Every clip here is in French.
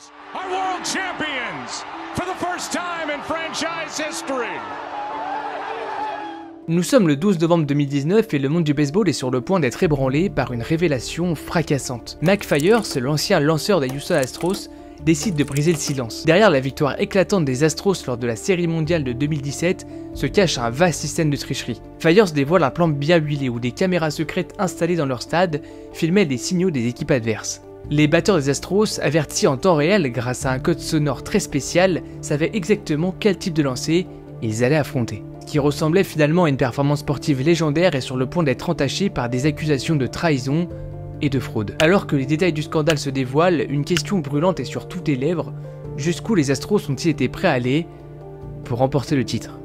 Astros are world champions for the first time in franchise history. Nous sommes le 12 novembre 2019 et le monde du baseball est sur le point d'être ébranlé par une révélation fracassante. Mac Fiers, l'ancien lanceur des Houston Astros, décide de briser le silence. Derrière la victoire éclatante des Astros lors de la Série mondiale de 2017 se cache un vaste système de tricherie. Fiers dévoile un plan bien huilé où des caméras secrètes installées dans leur stade filmaient les signaux des équipes adverses. Les batteurs des Astros, avertis en temps réel grâce à un code sonore très spécial, savaient exactement quel type de lancer ils allaient affronter. Ce qui ressemblait finalement à une performance sportive légendaire est sur le point d'être entaché par des accusations de trahison et de fraude. Alors que les détails du scandale se dévoilent, une question brûlante est sur toutes les lèvres: jusqu'où les Astros ont-ils été prêts à aller pour remporter le titre?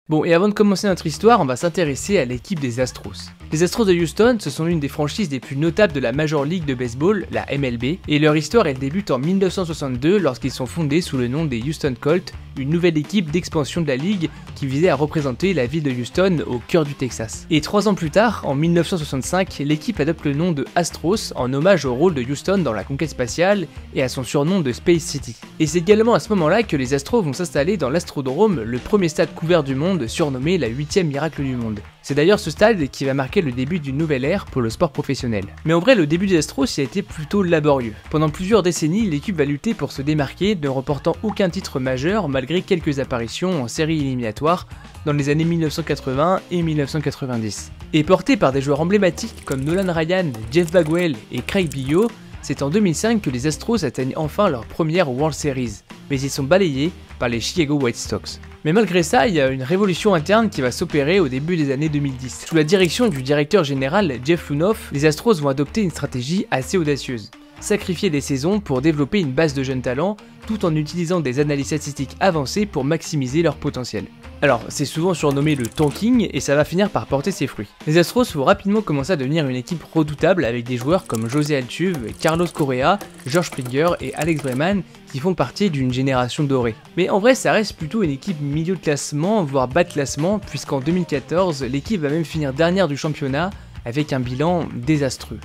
Bon, et avant de commencer notre histoire, on va s'intéresser à l'équipe des Astros. Les Astros de Houston, ce sont l'une des franchises les plus notables de la Major League de Baseball, la MLB, et leur histoire elle débute en 1962 lorsqu'ils sont fondés sous le nom des Houston Colts, une nouvelle équipe d'expansion de la ligue qui visait à représenter la ville de Houston au cœur du Texas. Et 3 ans plus tard, en 1965, l'équipe adopte le nom de Astros en hommage au rôle de Houston dans la conquête spatiale et à son surnom de Space City. Et c'est également à ce moment-là que les Astros vont s'installer dans l'Astrodome, le premier stade couvert du monde surnommé la 8e miracle du monde. C'est d'ailleurs ce stade qui va marquer le début d'une nouvelle ère pour le sport professionnel. Mais en vrai, le début des Astros y a été plutôt laborieux. Pendant plusieurs décennies, l'équipe va lutter pour se démarquer, ne remportant aucun titre majeur malgré quelques apparitions en séries éliminatoires dans les années 1980 et 1990. Et porté par des joueurs emblématiques comme Nolan Ryan, Jeff Bagwell et Craig Biggio, c'est en 2005 que les Astros atteignent enfin leur première World Series, mais ils sont balayés par les Chicago White Sox. Mais malgré ça, il y a une révolution interne qui va s'opérer au début des années 2010. Sous la direction du directeur général Jeff Luhnow, les Astros vont adopter une stratégie assez audacieuse. Sacrifier des saisons pour développer une base de jeunes talents, tout en utilisant des analyses statistiques avancées pour maximiser leur potentiel. Alors, c'est souvent surnommé le tanking et ça va finir par porter ses fruits. Les Astros vont rapidement commencer à devenir une équipe redoutable avec des joueurs comme José Altuve, Carlos Correa, George Springer et Alex Bregman qui font partie d'une génération dorée. Mais en vrai, ça reste plutôt une équipe milieu de classement, voire bas de classement, puisqu'en 2014, l'équipe va même finir dernière du championnat avec un bilan désastreux.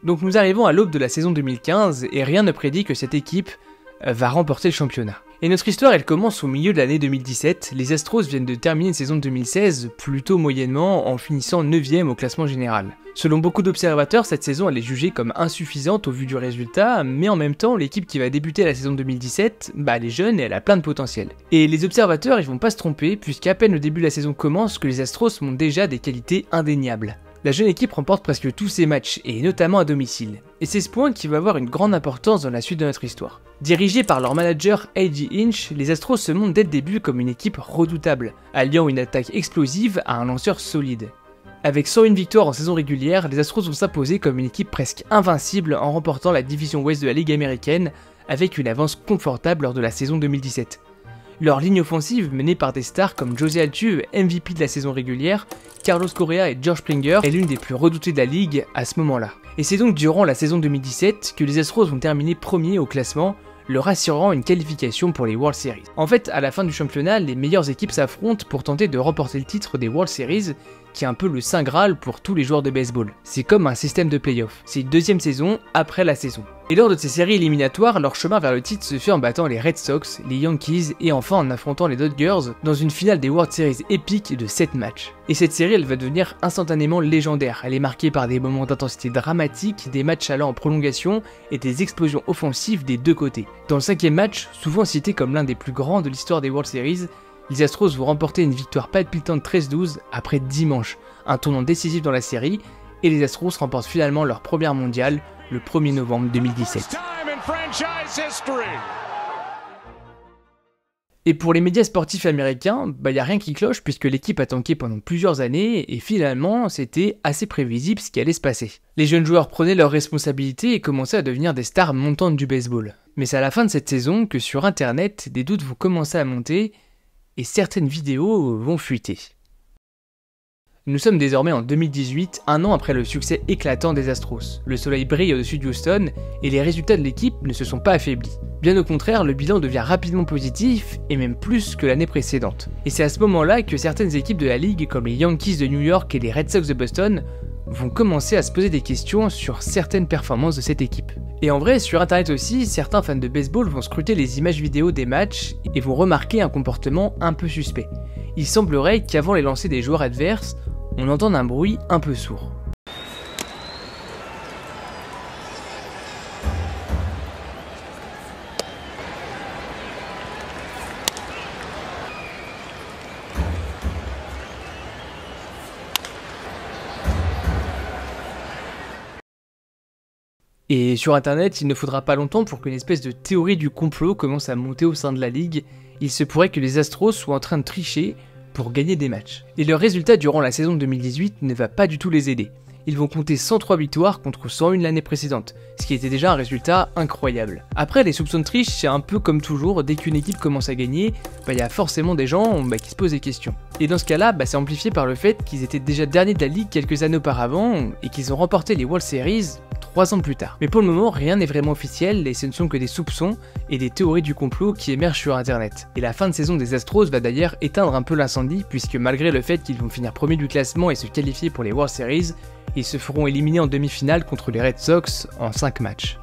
Donc nous arrivons à l'aube de la saison 2015 et rien ne prédit que cette équipe va remporter le championnat. Et notre histoire elle commence au milieu de l'année 2017, les Astros viennent de terminer une saison 2016 plutôt moyennement en finissant 9ème au classement général. Selon beaucoup d'observateurs, cette saison elle est jugée comme insuffisante au vu du résultat, mais en même temps l'équipe qui va débuter la saison 2017, elle est jeune et elle a plein de potentiel. Et les observateurs ils vont pas se tromper puisqu'à peine le début de la saison commence que les Astros montrent déjà des qualités indéniables. La jeune équipe remporte presque tous ses matchs, et notamment à domicile. Et c'est ce point qui va avoir une grande importance dans la suite de notre histoire. Dirigés par leur manager A.J. Hinch, les Astros se montrent dès le début comme une équipe redoutable, alliant une attaque explosive à un lanceur solide. Avec 101 victoires en saison régulière, les Astros vont s'imposer comme une équipe presque invincible en remportant la division ouest de la Ligue américaine, avec une avance confortable lors de la saison 2017. Leur ligne offensive, menée par des stars comme José Altuve, MVP de la saison régulière, Carlos Correa et George Springer, est l'une des plus redoutées de la ligue à ce moment-là. Et c'est donc durant la saison 2017 que les Astros vont terminer premiers au classement, leur assurant une qualification pour les World Series. En fait, à la fin du championnat, les meilleures équipes s'affrontent pour tenter de remporter le titre des World Series, qui est un peu le saint graal pour tous les joueurs de baseball. C'est comme un système de play-off. C'est une deuxième saison après la saison. Et lors de ces séries éliminatoires, leur chemin vers le titre se fait en battant les Red Sox, les Yankees et enfin en affrontant les Dodgers dans une finale des World Series épique de 7 matchs. Et cette série, elle va devenir instantanément légendaire. Elle est marquée par des moments d'intensité dramatique, des matchs allant en prolongation et des explosions offensives des deux côtés. Dans le 5e match, souvent cité comme l'un des plus grands de l'histoire des World Series, les Astros vont remporter une victoire palpitante 13-12 après 10 manches, un tournant décisif dans la série, et les Astros remportent finalement leur première mondiale le 1er novembre 2017. Et pour les médias sportifs américains, y a rien qui cloche puisque l'équipe a tanké pendant plusieurs années et finalement c'était assez prévisible ce qui allait se passer. Les jeunes joueurs prenaient leurs responsabilités et commençaient à devenir des stars montantes du baseball. Mais c'est à la fin de cette saison que sur internet, des doutes vont commencer à monter et certaines vidéos vont fuiter. Nous sommes désormais en 2018, un an après le succès éclatant des Astros. Le soleil brille au-dessus de Houston et les résultats de l'équipe ne se sont pas affaiblis. Bien au contraire, le bilan devient rapidement positif et même plus que l'année précédente. Et c'est à ce moment-là que certaines équipes de la ligue comme les Yankees de New York et les Red Sox de Boston vont commencer à se poser des questions sur certaines performances de cette équipe. Et en vrai, sur internet aussi, certains fans de baseball vont scruter les images vidéo des matchs et vont remarquer un comportement un peu suspect. Il semblerait qu'avant les lancers des joueurs adverses, on entende un bruit un peu sourd. Et sur internet, il ne faudra pas longtemps pour qu'une espèce de théorie du complot commence à monter au sein de la ligue. Il se pourrait que les Astros soient en train de tricher pour gagner des matchs. Et leur résultat durant la saison 2018 ne va pas du tout les aider. Ils vont compter 103 victoires contre 101 l'année précédente, ce qui était déjà un résultat incroyable. Après, les soupçons de triche, c'est un peu comme toujours, dès qu'une équipe commence à gagner, il y a forcément des gens qui se posent des questions. Et dans ce cas-là, c'est amplifié par le fait qu'ils étaient déjà derniers de la ligue quelques années auparavant et qu'ils ont remporté les World Series 3 ans plus tard. Mais pour le moment, rien n'est vraiment officiel et ce ne sont que des soupçons et des théories du complot qui émergent sur internet. Et la fin de saison des Astros va d'ailleurs éteindre un peu l'incendie puisque malgré le fait qu'ils vont finir premiers du classement et se qualifier pour les World Series, ils se feront éliminer en demi-finale contre les Red Sox en 5 matchs.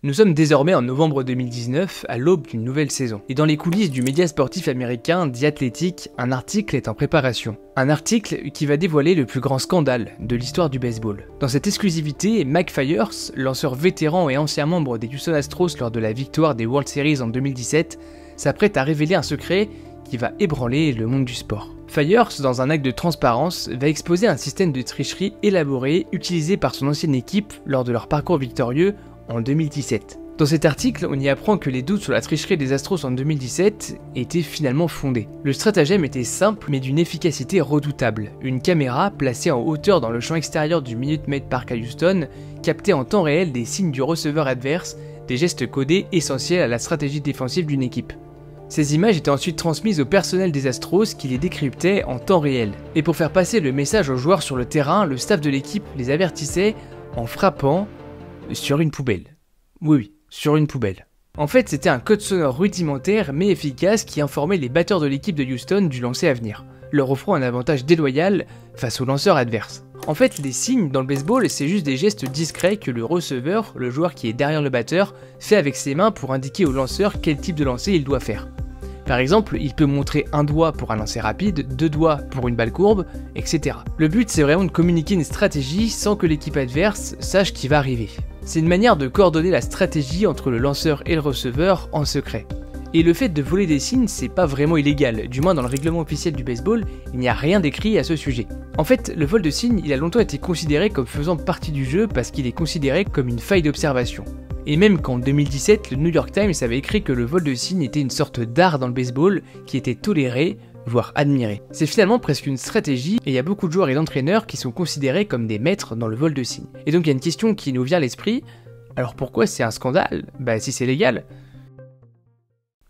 Nous sommes désormais en novembre 2019, à l'aube d'une nouvelle saison. Et dans les coulisses du média sportif américain The Athletic, un article est en préparation. Un article qui va dévoiler le plus grand scandale de l'histoire du baseball. Dans cette exclusivité, Mac Fiers, lanceur vétéran et ancien membre des Houston Astros lors de la victoire des World Series en 2017, s'apprête à révéler un secret qui va ébranler le monde du sport. Fiers, dans un acte de transparence, va exposer un système de tricherie élaboré utilisé par son ancienne équipe lors de leur parcours victorieux en 2017. Dans cet article, on y apprend que les doutes sur la tricherie des Astros en 2017 étaient finalement fondés. Le stratagème était simple mais d'une efficacité redoutable. Une caméra placée en hauteur dans le champ extérieur du Minute Maid Park à Houston captait en temps réel des signes du receveur adverse, des gestes codés essentiels à la stratégie défensive d'une équipe. Ces images étaient ensuite transmises au personnel des Astros qui les décryptait en temps réel. Et pour faire passer le message aux joueurs sur le terrain, le staff de l'équipe les avertissait en frappant sur une poubelle. Oui, sur une poubelle. En fait, c'était un code sonore rudimentaire mais efficace qui informait les batteurs de l'équipe de Houston du lancer à venir, leur offrant un avantage déloyal face aux lanceurs adverses. En fait, les signes dans le baseball, c'est juste des gestes discrets que le receveur, le joueur qui est derrière le batteur, fait avec ses mains pour indiquer au lanceur quel type de lancer il doit faire. Par exemple, il peut montrer un doigt pour un lancer rapide, 2 doigts pour une balle courbe, etc. Le but, c'est vraiment de communiquer une stratégie sans que l'équipe adverse sache qui va arriver. C'est une manière de coordonner la stratégie entre le lanceur et le receveur en secret. Et le fait de voler des signes, c'est pas vraiment illégal, du moins dans le règlement officiel du baseball, il n'y a rien d'écrit à ce sujet. En fait, le vol de signes, il a longtemps été considéré comme faisant partie du jeu parce qu'il est considéré comme une faille d'observation. Et même qu'en 2017, le New York Times avait écrit que le vol de signes était une sorte d'art dans le baseball qui était toléré, voire admiré. C'est finalement presque une stratégie et il y a beaucoup de joueurs et d'entraîneurs qui sont considérés comme des maîtres dans le vol de signes. Et donc il y a une question qui nous vient à l'esprit, alors pourquoi c'est un scandale ? Si c'est légal.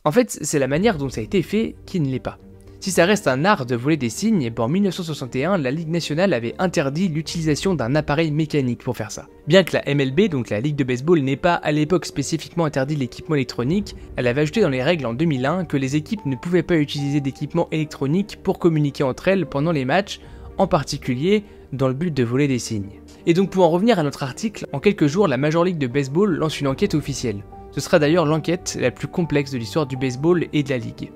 En fait, c'est la manière dont ça a été fait qui ne l'est pas. Si ça reste un art de voler des signes, en 1961, la Ligue nationale avait interdit l'utilisation d'un appareil mécanique pour faire ça. Bien que la MLB, donc la Ligue de baseball, n'ait pas à l'époque spécifiquement interdit l'équipement électronique, elle avait ajouté dans les règles en 2001 que les équipes ne pouvaient pas utiliser d'équipement électronique pour communiquer entre elles pendant les matchs, en particulier dans le but de voler des signes. Et donc pour en revenir à notre article, en quelques jours, la Major League de Baseball lance une enquête officielle. Ce sera d'ailleurs l'enquête la plus complexe de l'histoire du baseball et de la Ligue.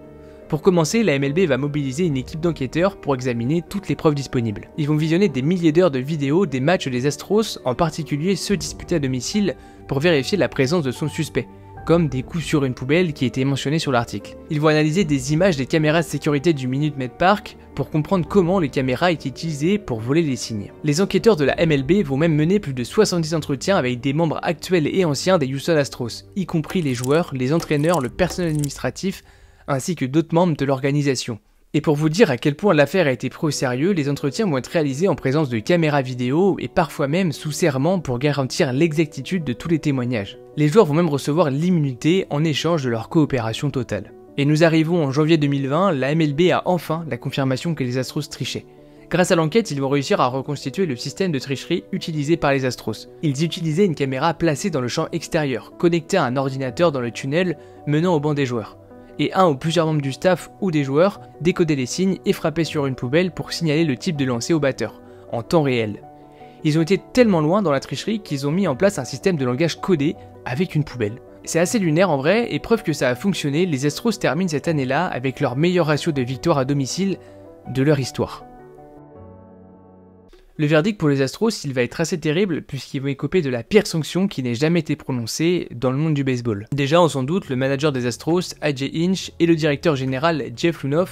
Pour commencer, la MLB va mobiliser une équipe d'enquêteurs pour examiner toutes les preuves disponibles. Ils vont visionner des milliers d'heures de vidéos des matchs des Astros, en particulier ceux disputés à domicile, pour vérifier la présence de son suspect, comme des coups sur une poubelle qui étaient mentionnés sur l'article. Ils vont analyser des images des caméras de sécurité du Minute Maid Park pour comprendre comment les caméras étaient utilisées pour voler les signes. Les enquêteurs de la MLB vont même mener plus de 70 entretiens avec des membres actuels et anciens des Houston Astros, y compris les joueurs, les entraîneurs, le personnel administratif, ainsi que d'autres membres de l'organisation. Et pour vous dire à quel point l'affaire a été prise au sérieux, les entretiens vont être réalisés en présence de caméras vidéo et parfois même sous serment pour garantir l'exactitude de tous les témoignages. Les joueurs vont même recevoir l'immunité en échange de leur coopération totale. Et nous arrivons en janvier 2020, la MLB a enfin la confirmation que les Astros trichaient. Grâce à l'enquête, ils vont réussir à reconstituer le système de tricherie utilisé par les Astros. Ils utilisaient une caméra placée dans le champ extérieur, connectée à un ordinateur dans le tunnel menant au banc des joueurs. Et un ou plusieurs membres du staff ou des joueurs décodaient les signes et frappaient sur une poubelle pour signaler le type de lancer au batteur, en temps réel. Ils ont été tellement loin dans la tricherie qu'ils ont mis en place un système de langage codé avec une poubelle. C'est assez lunaire en vrai, et preuve que ça a fonctionné, les Astros terminent cette année-là avec leur meilleur ratio de victoires à domicile de leur histoire. Le verdict pour les Astros, il va être assez terrible puisqu'ils vont écoper de la pire sanction qui n'ait jamais été prononcée dans le monde du baseball. Déjà, on s'en doute, le manager des Astros, A.J. Hinch, et le directeur général, Jeff Luhnow,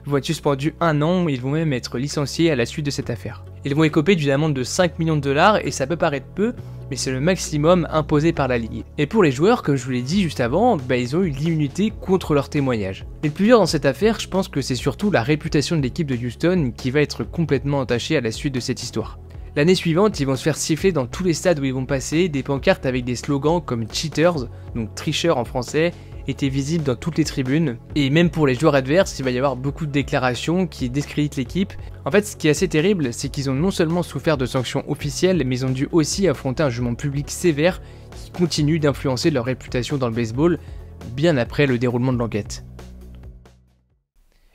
vont être suspendus 1 an, ils vont même être licenciés à la suite de cette affaire. Ils vont écoper d'une amende de 5 millions de dollars et ça peut paraître peu, mais c'est le maximum imposé par la ligue. Et pour les joueurs, comme je vous l'ai dit juste avant, ils ont eu l'immunité contre leur témoignage. Et le plus dur dans cette affaire, je pense que c'est surtout la réputation de l'équipe de Houston qui va être complètement entachée à la suite de cette histoire. L'année suivante, ils vont se faire siffler dans tous les stades où ils vont passer, des pancartes avec des slogans comme cheaters, donc tricheurs en français, étaient visibles dans toutes les tribunes, et même pour les joueurs adverses, il va y avoir beaucoup de déclarations qui discréditent l'équipe. En fait, ce qui est assez terrible, c'est qu'ils ont non seulement souffert de sanctions officielles, mais ils ont dû aussi affronter un jugement public sévère qui continue d'influencer leur réputation dans le baseball, bien après le déroulement de l'enquête.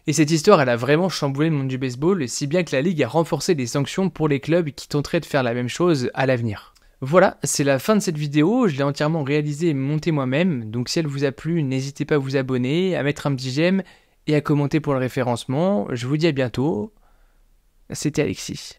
Et cette histoire, elle a vraiment chamboulé le monde du baseball, si bien que la ligue a renforcé les sanctions pour les clubs qui tenteraient de faire la même chose à l'avenir. Voilà, c'est la fin de cette vidéo, je l'ai entièrement réalisée et montée moi-même, donc si elle vous a plu, n'hésitez pas à vous abonner, à mettre un petit j'aime et à commenter pour le référencement. Je vous dis à bientôt, c'était Alexis.